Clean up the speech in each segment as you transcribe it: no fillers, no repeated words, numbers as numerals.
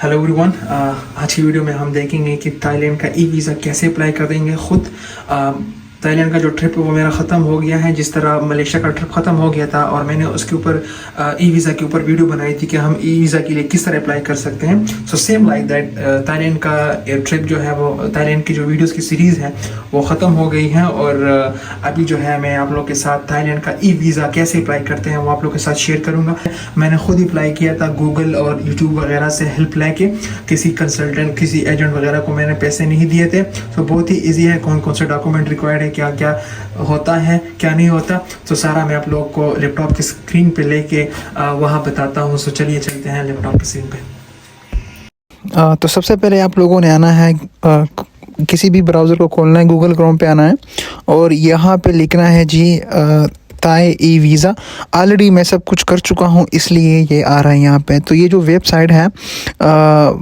Hello everyone, आज की video में हम देखेंगे कि थाईलैंड का ई वीज़ा कैसे अप्लाई कर देंगे खुद। थाईलैंड का जो ट्रिप है वो मेरा ख़त्म हो गया है, जिस तरह मलेशिया का ट्रिप ख़त्म हो गया था और मैंने उसके ऊपर ई वीज़ा के ऊपर वीडियो बनाई थी कि हम ई वीज़ा के लिए किस तरह अप्लाई कर सकते हैं। So same like that Thailand का ट्रिप जो है वो थाईलैंड की जो वीडियोस की सीरीज़ है वो ख़त्म हो गई है और अभी जो है मैं आप लोग के साथ थाईलैंड का ई वीज़ा कैसे अप्लाई करते हैं वो आप लोग के साथ शेयर करूँगा। मैंने खुद ही अप्लाई किया था गूगल और यूट्यूब वगैरह से हेल्प लेके, किसी कंसल्टेंट किसी एजेंट वगैरह को मैंने पैसे नहीं दिए थे। तो बहुत ही ईजी है, कौन कौन से डॉक्यूमेंट रिक्वायर्ड है, क्या क्या होता है क्या नहीं होता, तो सारा मैं आप लोगों को लैपटॉप की स्क्रीन पे लेके वहाँ बताता हूँ। सो चलिए चलते हैं लैपटॉप की स्क्रीन पे। तो सबसे पहले आप लोगों ने आना है, किसी भी ब्राउज़र को खोलना है, गूगल क्रोम पे आना है और यहाँ पे लिखना है जी थाई ई वीज़ा। ऑलरेडी मैं सब कुछ कर चुका हूँ इसलिए ये आ रहा है यहाँ पे। तो ये जो वेबसाइट है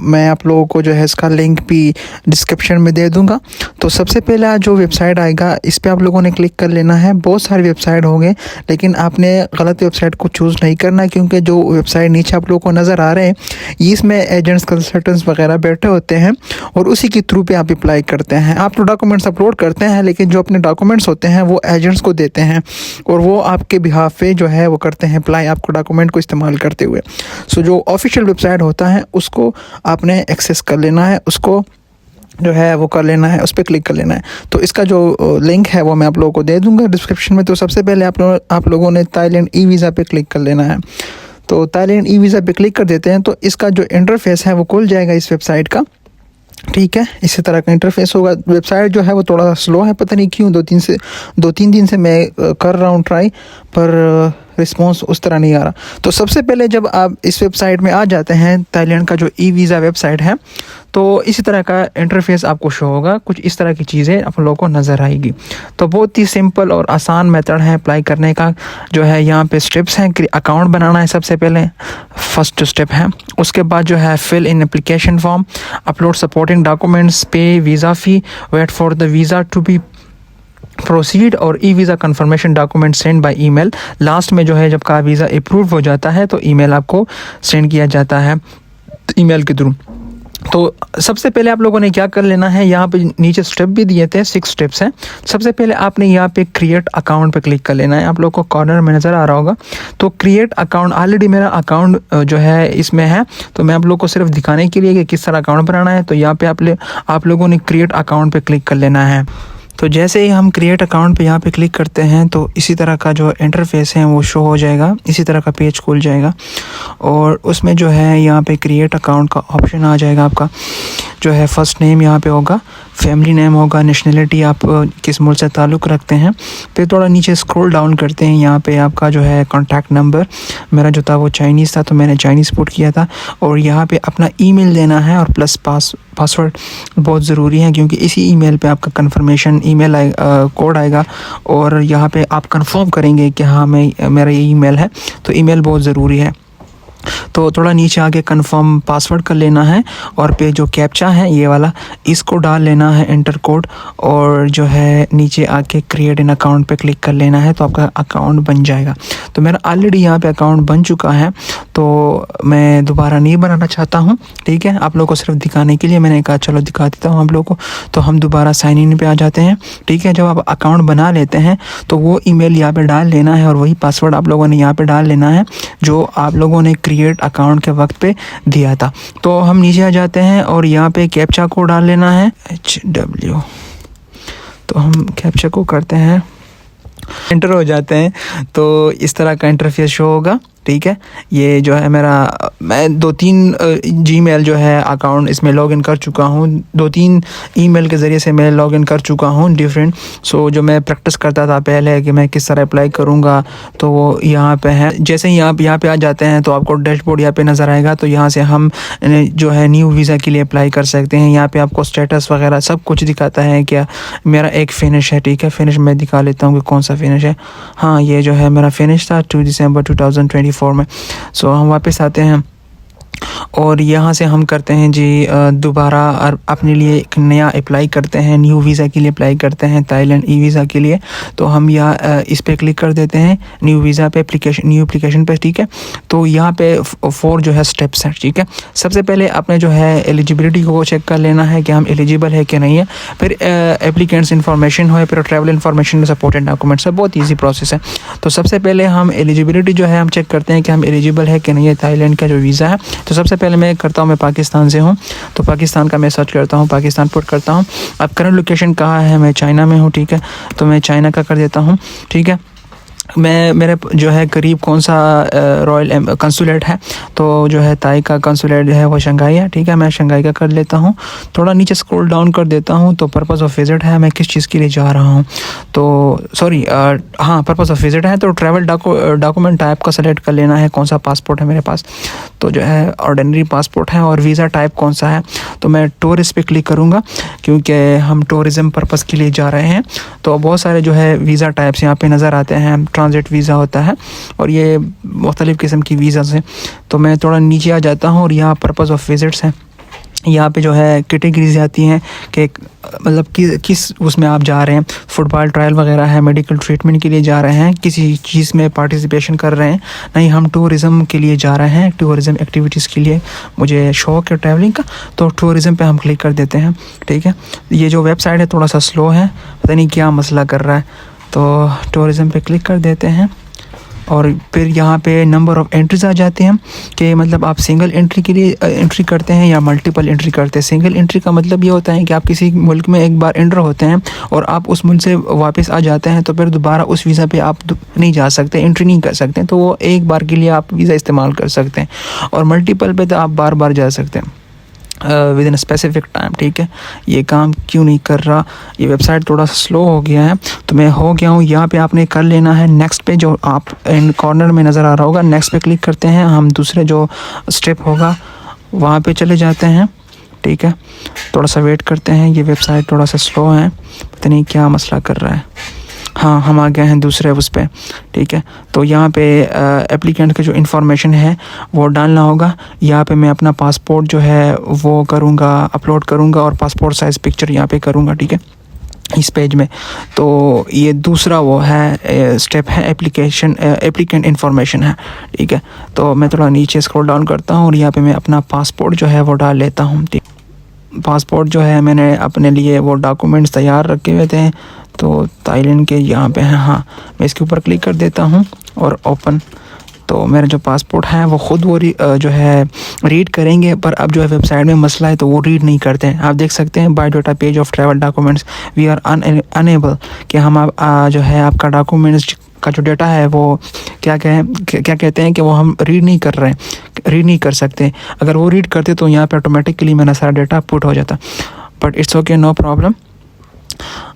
मैं आप लोगों को जो है इसका लिंक भी डिस्क्रिप्शन में दे दूँगा। तो सबसे पहला जो वेबसाइट आएगा इस पर आप लोगों ने क्लिक कर लेना है। बहुत सारे वेबसाइट होंगे लेकिन आपने गलत वेबसाइट को चूज़ नहीं करना, क्योंकि जो वेबसाइट नीचे आप लोगों को नज़र आ रहे हैं इसमें एजेंट्स कंसल्टेंट्स वगैरह बैठे होते हैं और उसी के थ्रू पे आप अप्लाई करते हैं। आप तो डॉक्यूमेंट्स अपलोड करते हैं लेकिन जो अपने डॉक्यूमेंट्स होते हैं वो एजेंट्स को देते हैं और वो आपके बिहाफ पे जो है वो करते हैं अप्लाई आपको डॉक्यूमेंट को इस्तेमाल करते हुए। सो जो ऑफिशियल वेबसाइट होता है उसको आपने एक्सेस कर लेना है, उसको जो है वो कर लेना है, उस पर क्लिक कर लेना है। तो इसका जो लिंक है वो मैं आप लोगों को दे दूंगा डिस्क्रिप्शन में। तो सबसे पहले आप लोगों ने थाईलैंड ई वीज़ा पे क्लिक कर लेना है। तो थाईलैंड ई वीज़ा पे क्लिक कर देते हैं तो इसका जो इंटरफेस है वो खुल जाएगा इस वेबसाइट का। ठीक है, इसी तरह का इंटरफेस होगा। वेबसाइट जो है वो थोड़ा स्लो है, पता नहीं क्यों, दो तीन दिन से मैं कर रहा हूँ ट्राई, पर रिस्पॉन्स उस तरह नहीं आ रहा। तो सबसे पहले जब आप इस वेबसाइट में आ जाते हैं, थाईलैंड का जो ई वीज़ा वेबसाइट है, तो इसी तरह का इंटरफेस आपको शो होगा। कुछ इस तरह की चीज़ें आप लोगों को नज़र आएगी। तो बहुत ही सिंपल और आसान मेथड है अप्लाई करने का। जो है यहाँ पे स्टेप्स हैं, अकाउंट बनाना है सबसे पहले, फर्स्ट स्टेप है। उसके बाद जो है fill in application form, upload supporting documents, pay visa fee, wait for the visa to be proceed और e visa confirmation document send by email. Last में जो है जब का वीज़ा अप्रूव हो जाता है तो ईमेल आपको सेंड किया जाता है ईमेल के थ्रू। तो सबसे पहले आप लोगों ने क्या कर लेना है, यहाँ पे नीचे स्टेप भी दिए थे, 6 स्टेप्स हैं। सबसे पहले आपने यहाँ पे क्रिएट अकाउंट पे क्लिक कर लेना है। आप लोग को कॉर्नर में नज़र आ रहा होगा। तो क्रिएट अकाउंट, ऑलरेडी मेरा अकाउंट जो है इसमें है, तो मैं आप लोग को सिर्फ दिखाने के लिए कि किस तरह अकाउंट बनाना है। तो यहाँ पे आप लोगों ने क्रिएट अकाउंट पे क्लिक कर लेना है। तो जैसे ही हम क्रिएट अकाउंट पे यहाँ पे क्लिक करते हैं तो इसी तरह का जो इंटरफेस है वो शो हो जाएगा, इसी तरह का पेज खुल जाएगा और उसमें जो है यहाँ पे क्रिएट अकाउंट का ऑप्शन आ जाएगा। आपका जो है फर्स्ट नेम यहाँ पे होगा, फैमिली नेम होगा, नेशनलिटी आप किस मुल्क से ताल्लुक़ रखते हैं। फिर थोड़ा नीचे स्क्रॉल डाउन करते हैं, यहाँ पे आपका जो है कॉन्टैक्ट नंबर, मेरा जो था वो चाइनीज़ था तो मैंने चाइनीज़ पुट किया था। और यहाँ पे अपना ईमेल देना है और प्लस पासवर्ड बहुत ज़रूरी है, क्योंकि इसी ईमेल पे आपका कन्फर्मेशन ईमेल कोड आएगा और यहाँ पे आप कंफर्म करेंगे कि हाँ मेरा ये ईमेल है। तो ईमेल बहुत ज़रूरी है। तो थोड़ा नीचे आके कंफर्म पासवर्ड कर लेना है और पे जो कैप्चा है ये वाला, इसको डाल लेना है, एंटर कोड, और जो है नीचे आके क्रिएट इन अकाउंट पे क्लिक कर लेना है। तो आपका अकाउंट बन जाएगा। तो मेरा ऑलरेडी यहाँ पे अकाउंट बन चुका है तो मैं दोबारा नहीं बनाना चाहता हूँ। ठीक है, आप लोगों को सिर्फ दिखाने के लिए मैंने कहा चलो दिखा देता हूँ आप लोगों को। तो हम दोबारा साइन इन पे आ जाते हैं। ठीक है, जब आप अकाउंट बना लेते हैं तो वो ईमेल यहाँ पे डाल लेना है और वही पासवर्ड आप लोगों ने यहाँ पे डाल लेना है जो आप लोगों ने क्रिएट अकाउंट के वक्त पे दिया था। तो हम नीचे आ जाते हैं और यहाँ पे कैप्चा को डाल लेना है, HW। तो हम कैप्चा को करते हैं, एंटर हो जाते हैं। तो इस तरह का इंटरफेस शो होगा। ठीक है, ये जो है मैं 2-3 जीमेल जो है अकाउंट इसमें लॉगिन कर चुका हूँ, 2-3 ईमेल के ज़रिए से मैं लॉगिन कर चुका हूँ डिफरेंट। सो जो मैं प्रैक्टिस करता था पहले कि मैं किस तरह अप्लाई करूँगा तो वो यहाँ पे है। जैसे ही आप यहाँ पे आ जाते हैं तो आपको डैशबोर्ड यहाँ पे नज़र आएगा। तो यहाँ से हम जो है न्यू वीज़ा के लिए अप्लाई कर सकते हैं। यहाँ पे आपको स्टेटस वगैरह सब कुछ दिखाता है। क्या मेरा एक फिनिश है, ठीक है, फिनिश मैं दिखा लेता हूँ कि कौन सा फिनिश है। हाँ, ये जो है मेरा फिनिश था 2 दिसंबर 2024 में। सो हम वापस आते हैं और यहाँ से हम करते हैं जी दोबारा अपने लिए एक नया अप्लाई करते हैं, न्यू वीज़ा के लिए अप्लाई करते हैं, थाईलैंड ई वीज़ा के लिए। तो हम यहाँ इस पर क्लिक कर देते हैं, न्यू वीज़ा पे न्यू एप्लीकेशन पे, ठीक है। तो यहाँ पे 4 जो है स्टेप्स हैं, ठीक है। सबसे पहले अपने जो है एलिजिबिलिटी को चेक कर लेना है कि हम एलिजिबल है कि नहीं है। फिर एप्लीकेंट्स इन्फॉर्मेशन हो, फिर ट्रैवल इन्फॉर्मेशन, सपोर्टेड डॉक्यूमेंट्स है। बहुत ईजी प्रोसेस है। तो सबसे पहले हम एलिजिबिलिटी जो है हम चेक करते हैं कि हम एलिजिबल है कि नहीं है थाईलैंड का जो वीज़ा है। तो सबसे पहले मैं करता हूँ, मैं पाकिस्तान से हूँ, तो पाकिस्तान का मैं सर्च करता हूँ, पाकिस्तान पुट करता हूँ। अब करंट लोकेशन कहाँ है, मैं चाइना में हूँ, ठीक है। तो मैं चाइना का कर देता हूँ, ठीक है। मैं मेरे जो है करीब कौन सा रॉयल कंसुलेट है, तो जो है ताई का कंसुलेट है वो शंघाई है, ठीक है। मैं शंघाई का कर लेता हूँ। थोड़ा नीचे स्क्रॉल डाउन कर देता हूँ। तो पर्पस ऑफ विज़िट है, मैं किस चीज़ के लिए जा रहा हूँ, तो सॉरी हाँ पर्पस ऑफ विज़िट है। तो ट्रैवल डॉक्यूमेंट टाइप का सेलेक्ट कर लेना है, कौन सा पासपोर्ट है मेरे पास। तो जो है ऑर्डिनरी पासपोर्ट है। और वीज़ा टाइप कौन सा है, तो मैं टूरिस्ट पे क्लिक करूँगा क्योंकि हम टूरिज़म पर्पस के लिए जा रहे हैं। तो बहुत सारे जो है वीज़ा टाइप्स यहाँ पे नज़र आते हैं। ट्रांजिट वीज़ा होता है और ये मुख्तलिफ़ किस्म की वीज़ाज़ हैं। तो मैं थोड़ा नीचे आ जाता हूँ और यहाँ पर्पस ऑफ विज़िट्स हैं। यहाँ पे जो है कैटेगरीज आती हैं कि मतलब किस उसमें आप जा रहे हैं। फुटबॉल ट्रायल वगैरह है, मेडिकल ट्रीटमेंट के लिए जा रहे हैं, किसी चीज़ में पार्टिसिपेशन कर रहे हैं, नहीं हम टूरिज़म के लिए जा रहे हैं, टूरिज़म एक्टिविटीज़ के लिए मुझे शौक़ है ट्रैवलिंग का। तो टूरिज़म पे हम क्लिक कर देते हैं, ठीक है। ये जो वेबसाइट है थोड़ा सा स्लो है, पता नहीं क्या मसला कर रहा है। तो टूरिज़म पे क्लिक कर देते हैं और फिर यहाँ पे नंबर ऑफ़ एंट्रीज़ आ जाते हैं कि मतलब आप सिंगल एंट्री के लिए एंट्री करते हैं या मल्टीपल एंट्री करते हैं। सिंगल एंट्री का मतलब ये होता है कि आप किसी मुल्क में एक बार एंटर होते हैं और आप उस मुल्क से वापस आ जाते हैं, तो फिर दोबारा उस वीज़ा पे आप नहीं जा सकते, एंट्री नहीं कर सकते। तो वो एक बार के लिए आप वीज़ा इस्तेमाल कर सकते हैं। और मल्टीपल पे तो आप बार बार जा सकते हैं विद इन स्पेसिफिक टाइम, ठीक है। ये काम क्यों नहीं कर रहा, ये वेबसाइट थोड़ा सा स्लो हो गया है। तो मैं हो गया हूँ, यहाँ पे आपने कर लेना है नेक्स्ट पे, जो आप इन कॉर्नर में नज़र आ रहा होगा, नेक्स्ट पे क्लिक करते हैं। हम दूसरे जो स्टेप होगा वहाँ पे चले जाते हैं, ठीक है। थोड़ा सा वेट करते हैं, ये वेबसाइट थोड़ा सा स्लो है, पता नहीं क्या मसला कर रहा है। हाँ हम आ गए हैं दूसरे उस पर, ठीक है। तो यहाँ पे एप्लीकेंट का जो इन्फॉर्मेशन है वो डालना होगा। यहाँ पे मैं अपना पासपोर्ट जो है वो करूँगा, अपलोड करूँगा और पासपोर्ट साइज़ पिक्चर यहाँ पे करूँगा, ठीक है, इस पेज में। तो ये दूसरा वो है स्टेप है, एप्लीकेंट इन्फॉर्मेशन है, ठीक है। तो मैं थोड़ा नीचे स्क्रॉल डाउन करता हूँ और यहाँ पे मैं अपना पासपोर्ट जो है वो डाल लेता हूँ, ठीक। पासपोर्ट जो है मैंने अपने लिए वो डॉक्यूमेंट्स तैयार रखे हुए थे, तो थाईलैंड के यहाँ पे हैं। हाँ मैं इसके ऊपर क्लिक कर देता हूँ और ओपन। तो मेरा जो पासपोर्ट है वो ख़ुद वो जो है रीड करेंगे, पर अब जो है वेबसाइट में मसला है तो वो रीड नहीं करते हैं। आप देख सकते हैं biodata page of travel documents we are unable, कि हम जो है आपका डॉक्यूमेंट्स का जो डेटा है वो क्या कहते हैं कि वो हम रीड नहीं कर सकते। अगर वो रीड करते तो यहाँ पे ऑटोमेटिकली मेरा सारा डेटा पुट हो जाता। But it's okay, no problem,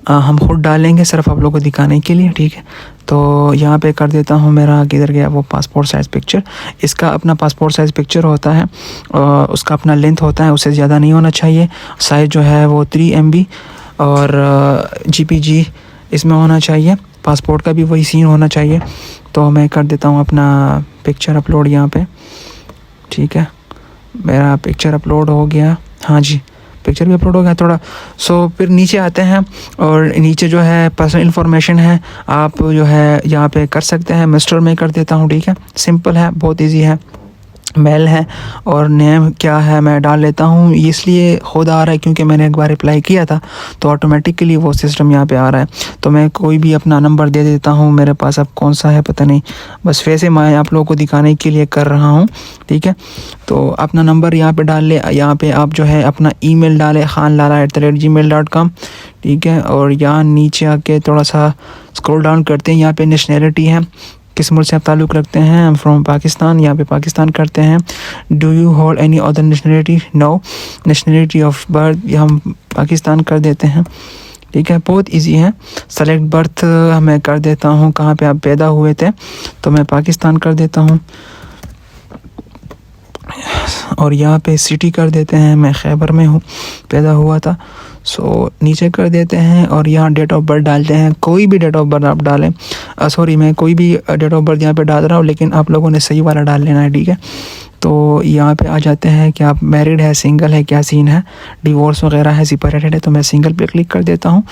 हम खुद डालेंगे सिर्फ आप लोगों को दिखाने के लिए, ठीक है। तो यहाँ पे कर देता हूँ, मेरा किधर गया वो पासपोर्ट साइज़ पिक्चर। इसका अपना पासपोर्ट साइज़ पिक्चर होता है, उसका अपना लेंथ होता है, उससे ज़्यादा नहीं होना चाहिए। साइज़ जो है वो 3 MB और GPG इसमें होना चाहिए। पासपोर्ट का भी वही सीन होना चाहिए। तो मैं कर देता हूँ अपना पिक्चर अपलोड यहाँ पे, ठीक है। मेरा पिक्चर अपलोड हो गया, हाँ जी पिक्चर भी अपलोड हो गया थोड़ा। सो फिर नीचे आते हैं और नीचे जो है पर्सनल इन्फॉर्मेशन है, आप जो है यहाँ पे कर सकते हैं। मिस्टर में कर देता हूँ, ठीक है, सिंपल है, बहुत इजी है। मेल है और नेम क्या है मैं डाल लेता हूँ। इसलिए खुद आ रहा है क्योंकि मैंने एक बार अप्लाई किया था, तो ऑटोमेटिकली वो सिस्टम यहाँ पे आ रहा है। तो मैं कोई भी अपना नंबर दे देता हूँ, मेरे पास अब कौन सा है पता नहीं, बस वैसे मैं आप लोगों को दिखाने के लिए कर रहा हूँ, ठीक है। तो अपना नंबर यहाँ पे डाल ले, यहाँ पे आप जो है अपना ईमेल डालें khanlala@gmail.com, ठीक है। और यहाँ नीचे आके थोड़ा सा स्क्रॉल डाउन करते हैं, यहाँ पे नेशनैलिटी है, किस मुल्क से आप ताल्लुक़ रखते हैं। आई एम फ्रॉम पाकिस्तान, यहाँ पे पाकिस्तान करते हैं। Do you hold any other nationality, no. Nationality of birth हम पाकिस्तान कर देते हैं, ठीक है, बहुत इजी है। सेलेक्ट बर्थ मैं कर देता हूँ, कहाँ पे आप पैदा हुए थे, तो मैं पाकिस्तान कर देता हूँ। और यहाँ पे सिटी कर देते हैं, मैं खैबर में हूँ, पैदा हुआ था। सो नीचे कर देते हैं और यहाँ डेट ऑफ बर्थ डालते हैं, कोई भी डेट ऑफ बर्थ आप डालें। सॉरी मैं कोई भी डेट ऑफ बर्थ यहाँ पे डाल रहा हूँ, लेकिन आप लोगों ने सही वाला डाल लेना है, ठीक है। तो यहाँ पे आ जाते हैं कि आप मैरिड है, सिंगल है, क्या सीन है, डिवोर्स वगैरह है, सेपरेटेड है। तो मैं सिंगल पे क्लिक कर देता हूँ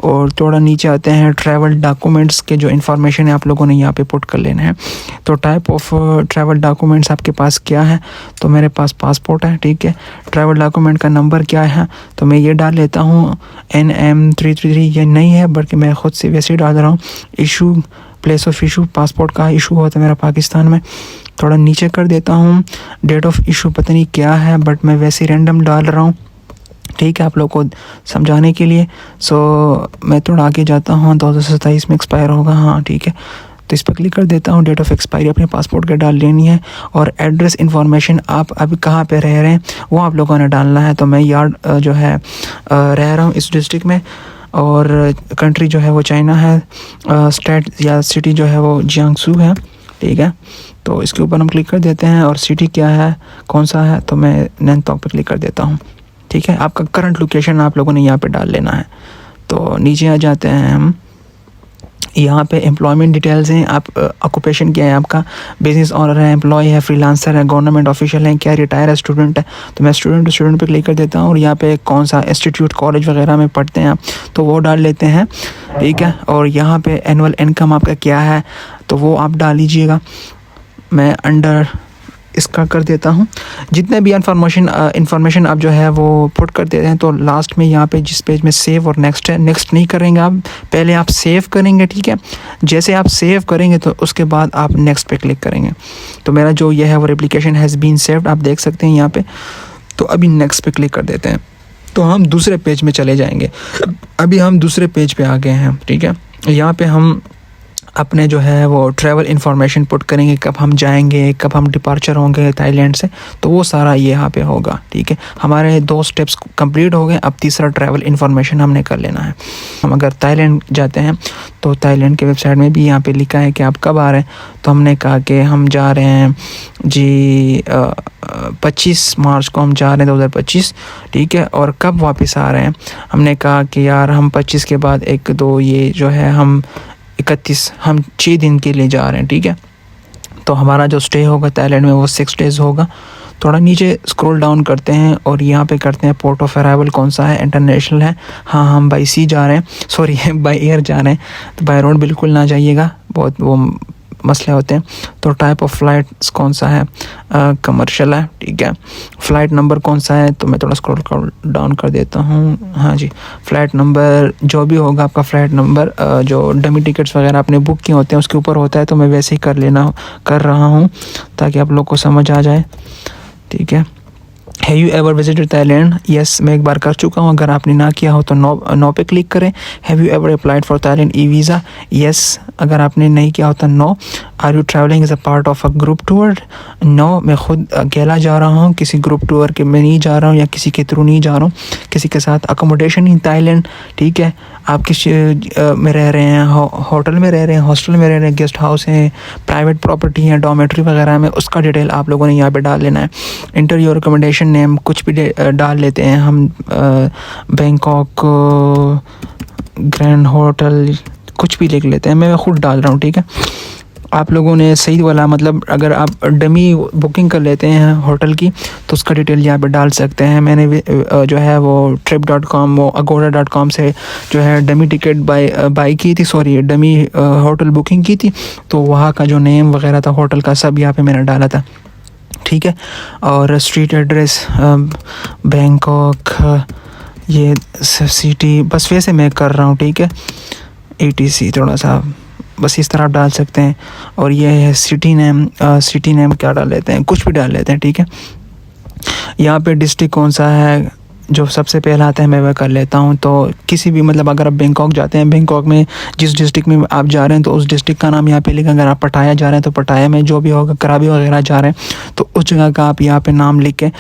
और थोड़ा नीचे आते हैं, ट्रैवल डॉक्यूमेंट्स के जो इन्फॉर्मेशन है आप लोगों ने यहाँ पे पुट कर लेना है। तो टाइप ऑफ ट्रैवल डॉक्यूमेंट्स आपके पास क्या है, तो मेरे पास पासपोर्ट है, ठीक है। ट्रैवल डॉक्यूमेंट का नंबर क्या है, तो मैं ये डाल लेता हूँ NM333, ये नहीं है बल्कि मैं ख़ुद से वैसे ही डाल रहा हूँ। Issue, place of issue, passport का इशू हुआ था मेरा पाकिस्तान में। थोड़ा नीचे कर देता हूँ, डेट ऑफ इशू पता नहीं क्या है बट मैं वैसे ही रैंडम डाल रहा हूँ, ठीक है, आप लोग को समझाने के लिए। मैं थोड़ा आगे जाता हूँ, 2027 में एक्सपायर होगा, हाँ ठीक है। तो इस पर क्लिक कर देता हूँ। डेट ऑफ एक्सपायरी अपने पासपोर्ट के डाल लेनी है और एड्रेस इन्फॉर्मेशन आप अभी कहाँ पे रह रहे हैं वो आप लोगों ने डालना है। तो मैं यार्ड जो है रह रहा हूँ इस डिस्ट्रिक्ट में, और कंट्री जो है वो चाइना है, स्टेट या सिटी जो है वो जियांगसू है, ठीक है। तो इसके ऊपर हम क्लिक कर देते हैं और सिटी क्या है, कौन सा है, तो मैं नैनीताल पे क्लिक कर देता हूँ, ठीक है। आपका करंट लोकेशन आप लोगों ने यहाँ पे डाल लेना है। तो नीचे आ जाते हैं हम, यहाँ पे एम्प्लॉयमेंट डिटेल्स हैं, आप ऑक्यूपेशन क्या है आपका, बिजनेस ऑनर है, एम्प्लॉय है, फ्रीलांसर है, गवर्नमेंट ऑफिशियल है, क्या रिटायर है, स्टूडेंट है। तो मैं स्टूडेंट पे क्लिक कर देता हूँ और यहाँ पे कौन सा इंस्टीट्यूट, कॉलेज वगैरह में पढ़ते हैं आप, तो वो डाल लेते हैं, ठीक है। और यहाँ पे एनुअल इनकम आपका क्या है तो वो आप डाल लीजिएगा। मैं अंडर इसका कर देता हूँ। जितने भी इंफॉर्मेशन आप जो है वो पुट कर देते हैं, तो लास्ट में यहाँ पे जिस पेज में सेव और नेक्स्ट है, नेक्स्ट नहीं करेंगे आप, पहले आप सेव करेंगे, ठीक है। जैसे आप सेव करेंगे तो उसके बाद आप नेक्स्ट पे क्लिक करेंगे। तो मेरा जो ये है वो एप्लीकेशन हैज़ बीन सेव्ड, आप देख सकते हैं यहाँ पे। तो अभी नेक्स्ट पे क्लिक कर देते हैं, तो हम दूसरे पेज में चले जाएंगे। अभी हम दूसरे पेज पे आ गए हैं, ठीक है। यहाँ पे हम अपने जो है वो ट्रैवल इन्फॉर्मेशन पुट करेंगे, कब हम जाएंगे, कब हम डिपार्चर होंगे थाईलैंड से, तो वो सारा ये यहाँ पे होगा, ठीक है। हमारे 2 स्टेप्स कंप्लीट हो गए, अब तीसरा ट्रैवल इन्फॉर्मेशन हमने कर लेना है। हम अगर थाईलैंड जाते हैं तो थाईलैंड के वेबसाइट में भी यहाँ पे लिखा है कि आप कब आ रहे हैं, तो हमने कहा कि हम जा रहे हैं जी 25 मार्च को हम जा रहे हैं 2025, ठीक है। और कब वापस आ रहे हैं, हमने कहा कि यार हम 25 के बाद 1-2 ये जो है हम 31, हम 6 दिन के लिए जा रहे हैं, ठीक है। तो हमारा जो स्टे होगा थाईलैंड में वो 6 डेज़ होगा। थोड़ा नीचे स्क्रॉल डाउन करते हैं और यहाँ पे करते हैं पोर्ट ऑफ अराइवल कौन सा है, इंटरनेशनल है, हाँ हम बाई सी जा रहे हैं, सॉरी बाई एयर जा रहे हैं, तो बाई रोड बिल्कुल ना जाइएगा, बहुत वो मसले होते हैं। तो टाइप ऑफ फ़्लाइट्स कौन सा है, कमर्शियल है, ठीक है। फ़्लाइट नंबर कौन सा है, तो मैं थोड़ा स्क्रॉल डाउन कर देता हूँ, हाँ जी। फ़्लाइट नंबर जो भी होगा आपका फ़्लाइट नंबर, जो डमी टिकट्स वगैरह आपने बुक किए होते हैं उसके ऊपर होता है, तो मैं वैसे ही कर रहा हूँ ताकि आप लोग को समझ आ जाए, ठीक है। Have you ever visited Thailand, yes मैं एक बार कर चुका हूँ, अगर आपने ना किया हो तो नो पे क्लिक करें। Have you ever applied for Thailand e visa, yes अगर आपने नहीं किया होता no. Are you travelling as a part of a group tour, no मैं खुद अकेला जा रहा हूँ, किसी ग्रुप टूर के में नहीं जा रहा हूँ या किसी के थ्रू नहीं जा रहा हूँ, किसी के साथ अकोमोडेशन इन थाईलैंड, ठीक है। आप किस में रह रहे हैं, होटल में रह रहे हैं, हॉस्टल में रह रहे हैं, गेस्ट हाउस है, प्राइवेट प्रॉपर्टी है, डॉर्मेट्री वगैरह में, उसका डिटेल आप लोगों ने यहाँ पे डाल लेना है। इंटर योर अकोमोडेशन नेम कुछ भी डाल लेते हैं हम, बैंकॉक ग्रैंड होटल कुछ भी लिख लेते हैं, मैं खुद डाल रहा हूँ, ठीक है। आप लोगों ने सही वाला, मतलब अगर आप डमी बुकिंग कर लेते हैं होटल की तो उसका डिटेल यहाँ पे डाल सकते हैं। मैंने जो है वो trip.com, वो agoda.com से जो है डमी टिकट बाई की थी, सॉरी डमी होटल बुकिंग की थी, तो वहाँ का जो नेम वगैरह था होटल का सब यहाँ पे मैंने डाला था, ठीक है। और स्ट्रीट एड्रेस बैंकॉक, ये सिटी, बस वैसे मैं कर रहा हूँ, ठीक है। ATC थोड़ा सा बस इस तरह आप डाल सकते हैं। और ये है सिटी नेम क्या डाल लेते हैं, कुछ भी डाल लेते हैं, ठीक है। यहाँ पे डिस्ट्रिक्ट कौन सा है जो सबसे पहला आता है मैं वह कर लेता हूँ। तो किसी भी, मतलब अगर आप बैंकॉक जाते हैं, बैंकॉक में जिस डिस्ट्रिक्ट में आप जा रहे हैं तो उस डिस्ट्रिक्ट का नाम यहाँ पे लिखें। अगर आप पटाया जा रहे हैं तो पटाया में जो भी होगा, कराबी वगैरह जा रहे हैं तो उस जगह का आप यहाँ पे नाम लिखें।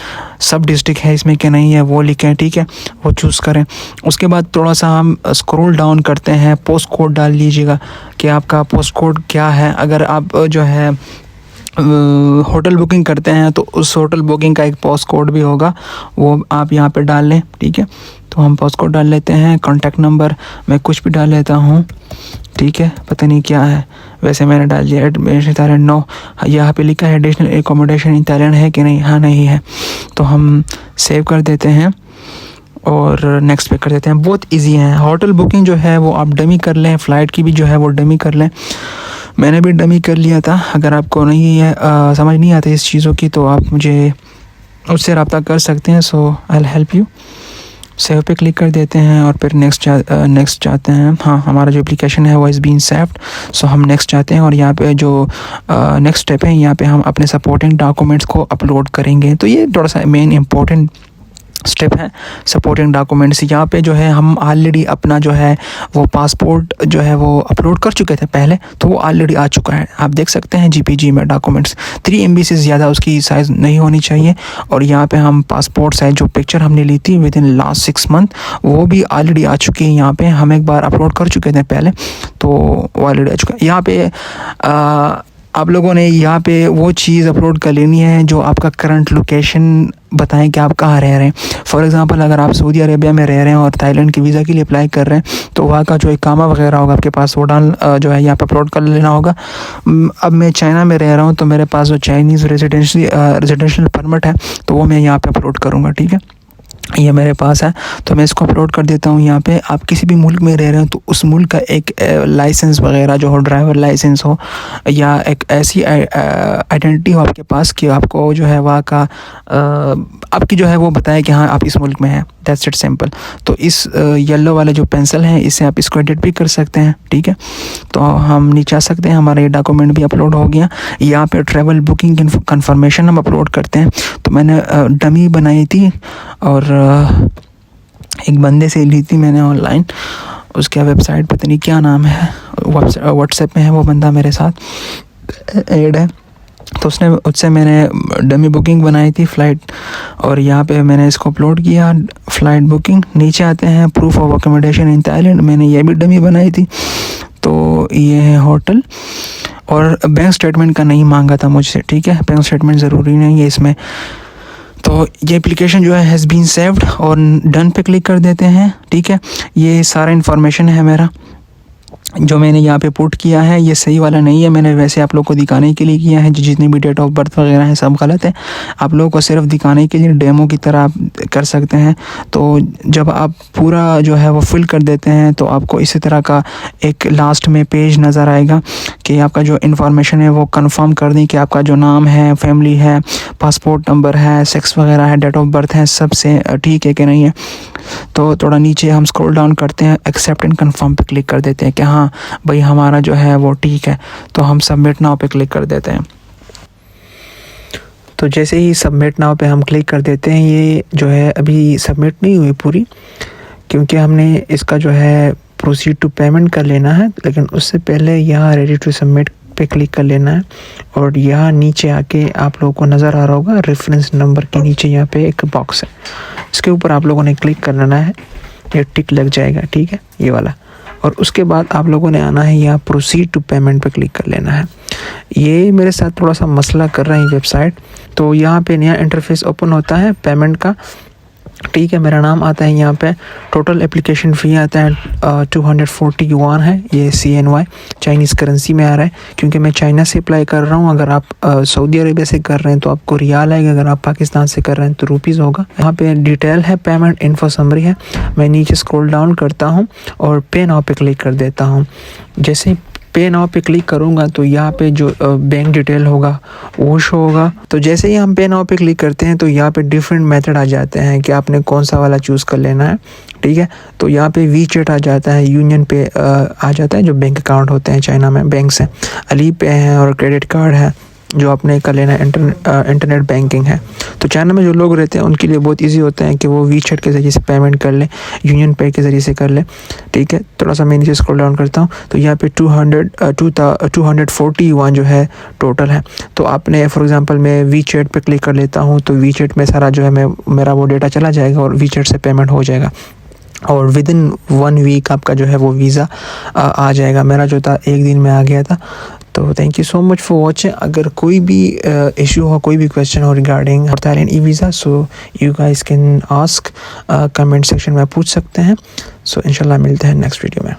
सब डिस्ट्रिक्ट है इसमें कि नहीं है वो लिखें, ठीक है, वो चूज़ करें। उसके बाद थोड़ा सा हम स्क्रॉल डाउन करते हैं, पोस्ट कोड डाल लीजिएगा कि आपका पोस्ट कोड क्या है। अगर आप जो है होटल बुकिंग करते हैं तो उस होटल बुकिंग का एक पोस्ट कोड भी होगा, वो आप यहाँ पे डाल लें, ठीक है। तो हम पासवर्ड कोड डाल लेते हैं, कॉन्टैक्ट नंबर मैं कुछ भी डाल लेता हूँ, ठीक है, पता नहीं क्या है, वैसे मैंने डाल दिया एडमिशन थाईलैंड नो। यहाँ पे लिखा है एडिशनल एकोमोडेशन इन थाईलैंड है कि नहीं, हाँ नहीं है, तो हम सेव कर देते हैं और नेक्स्ट पे कर देते हैं। बहुत इजी है। होटल बुकिंग जो है वो आप डमी कर लें, फ़्लाइट की भी जो है वो डमी कर लें, मैंने भी डमी कर लिया था। अगर आपको नहीं है समझ नहीं आती इस चीज़ों की तो आप मुझे उससे रब्ता कर सकते हैं। So I will help you. Save पे क्लिक कर देते हैं और फिर नेक्स्ट जाते हैं। हाँ, हमारा जो एप्लीकेशन है वो इज़ बीन सेव्ड। सो हम नेक्स्ट जाते हैं और यहाँ पे जो नेक्स्ट स्टेप है, यहाँ पे हम अपने सपोर्टिंग डॉक्यूमेंट्स को अपलोड करेंगे। तो ये थोड़ा सा मेन इंपॉर्टेंट स्टेप है, सपोर्टिंग डॉक्यूमेंट्स। यहाँ पे जो है हम ऑलरेडी अपना जो है वो पासपोर्ट जो है वो अपलोड कर चुके थे पहले, तो वो ऑलरेडी आ चुका है। आप देख सकते हैं जीपीजी में डॉक्यूमेंट्स 3 MB से ज़्यादा उसकी साइज़ नहीं होनी चाहिए। और यहाँ पे हम पासपोर्ट साइज जो पिक्चर हमने ली थी विद इन लास्ट 6 मंथ, वो भी ऑलरेडी आ चुकी है। यहाँ पे हम एक बार अपलोड कर चुके थे पहले, तो वो ऑलरेडी आ चुका है। यहाँ पे आप लोगों ने यहाँ पे वो चीज़ अपलोड कर लेनी है जो आपका करंट लोकेशन बताएं कि आप कहाँ रह रहे हैं। फॉर एग्जांपल, अगर आप सऊदी अरेबिया में रह रहे हैं और थाईलैंड की वीज़ा के लिए अप्लाई कर रहे हैं, तो वहाँ का जो इकामा वगैरह होगा आपके पास, वो जो है यहाँ पे अपलोड कर लेना होगा। अब मैं चाइना में रह रहा हूँ, तो मेरे पास जो चाइनीज़ रेजिडेंशियल परमिट है, तो वो मैं यहाँ पर अपलोड करूँगा, ठीक है। ये मेरे पास है, तो मैं इसको अपलोड कर देता हूँ यहाँ पे। आप किसी भी मुल्क में रह रहे हो तो उस मुल्क का एक लाइसेंस वगैरह जो हो, ड्राइवर लाइसेंस हो या एक ऐसी आइडेंटिटी हो आपके पास कि आपको जो है वहाँ का आपकी जो है वो बताए कि हाँ आप इस मुल्क में हैं। That's it, simple. तो इस येलो वाले जो पेंसिल हैं, इससे आप इसको एडिट भी कर सकते हैं, ठीक है। तो हम नीचे आ सकते हैं, हमारा ये डॉक्यूमेंट भी अपलोड हो गया। यहाँ पे ट्रैवल बुकिंग कंफर्मेशन हम अपलोड करते हैं। तो मैंने डमी बनाई थी और एक बंदे से ली थी मैंने ऑनलाइन, उसका वेबसाइट पता नहीं क्या नाम है, व्हाट्सएप में है वो बंदा मेरे साथ ऐड है। तो उससे मैंने डमी बुकिंग बनाई थी फ़्लाइट, और यहाँ पे मैंने इसको अपलोड किया, फ़्लाइट बुकिंग। नीचे आते हैं proof of accommodation in Thailand, मैंने ये भी डमी बनाई थी। तो ये है होटल, और बैंक स्टेटमेंट का नहीं मांगा था मुझसे, ठीक है, बैंक स्टेटमेंट ज़रूरी नहीं है इसमें। तो ये एप्लीकेशन जो है हैज़ बीन सेव्ड, और डन पे क्लिक कर देते हैं, ठीक है। ये सारा इन्फॉर्मेशन है मेरा जो मैंने यहाँ पे पुट किया है, ये सही वाला नहीं है, मैंने वैसे आप लोग को दिखाने के लिए किया है। जितनी भी डेट ऑफ बर्थ वगैरह है सब गलत है, आप लोगों को सिर्फ दिखाने के लिए डेमो की तरह आप कर सकते हैं। तो जब आप पूरा जो है वो फिल कर देते हैं तो आपको इसी तरह का एक लास्ट में पेज नज़र आएगा कि आपका जो इन्फॉर्मेशन है वो कंफर्म कर दें कि आपका जो नाम है, फैमिली है, पासपोर्ट नंबर है, सेक्स वगैरह है, डेट ऑफ बर्थ है, सब से ठीक है कि नहीं है। तो थोड़ा नीचे हम स्क्रॉल डाउन करते हैं, एक्सेप्ट एंड कंफर्म पे क्लिक कर देते हैं कि हाँ भाई हमारा जो है वो ठीक है। तो हम सबमिट नाउ पे क्लिक कर देते हैं। तो जैसे ही सबमिट नाउ पे हम क्लिक कर देते हैं, ये जो है अभी सबमिट नहीं हुई पूरी, क्योंकि हमने इसका जो है प्रोसीड टू पेमेंट कर लेना है। लेकिन उससे पहले यहाँ रेडी टू सबमिट पे क्लिक कर लेना है, और यहाँ नीचे आके आप लोगों को नज़र आ रहा होगा रेफरेंस नंबर के नीचे यहाँ पे एक बॉक्स है, इसके ऊपर आप लोगों ने क्लिक कर लेना है, ये टिक लग जाएगा, ठीक है, ये वाला। और उसके बाद आप लोगों ने आना है यहाँ प्रोसीड टू पेमेंट पे क्लिक कर लेना है। ये मेरे साथ थोड़ा सा मसला कर रहा है वेबसाइट, तो यहाँ पे नया इंटरफेस ओपन होता है पेमेंट का, ठीक है। मेरा नाम आता है यहाँ पे, टोटल एप्लीकेशन फ़ी आता है 240 युआन है, ये CNY चाइनीज़ करेंसी में आ रहा है, क्योंकि मैं चाइना से अप्लाई कर रहा हूँ। अगर आप सऊदी अरेबिया से कर रहे हैं तो आपको रियाल आएगा, अगर आप पाकिस्तान से कर रहे हैं तो रुपीज़ होगा। यहाँ पे डिटेल है, पेमेंट इन्फो समरी है। मैं नीचे स्क्रॉल डाउन करता हूँ और पे नाउ पे क्लिक कर देता हूँ। जैसे ही पे नाउ पे क्लिक करूँगा तो यहाँ पे जो बैंक डिटेल होगा वो शो होगा। तो जैसे ही हम पे नाउ पे क्लिक करते हैं तो यहाँ पे डिफरेंट मेथड आ जाते हैं कि आपने कौन सा वाला चूज़ कर लेना है, ठीक है। तो यहाँ पे वीचेट आ जाता है, यूनियन पे आ जाता है, जो बैंक अकाउंट होते हैं चाइना में बैंक से, अली पे है, और क्रेडिट कार्ड है जो आपने कर लेना है, इंटरनेट बैंकिंग है। तो चाइना में जो लोग रहते हैं उनके लिए बहुत इजी होता है कि वो वीचेट के ज़रिए से पेमेंट कर लें, यूनियन पे के ज़रिए से कर लें, ठीक है। थोड़ा सा मैं नीचे स्क्रॉल डाउन करता हूँ तो यहाँ पे 240 युआन जो है टोटल है। तो आपने फॉर एग्जांपल मैं वीचेट पे क्लिक कर लेता हूँ, तो वीचेट में सारा जो है मेरा वो डेटा चला जाएगा और वीचेट से पेमेंट हो जाएगा, और विद इन 1 वीक आपका जो है वो वीज़ा आ जाएगा। मेरा जो था 1 दिन में आ गया था। तो thank you so much for watching. अगर कोई भी इशू हो, कोई भी क्वेश्चन हो regarding Thailand e visa, so you guys can ask, comment section में पूछ सकते हैं. सो इंशाल्लाह मिलते हैं नेक्स्ट वीडियो में.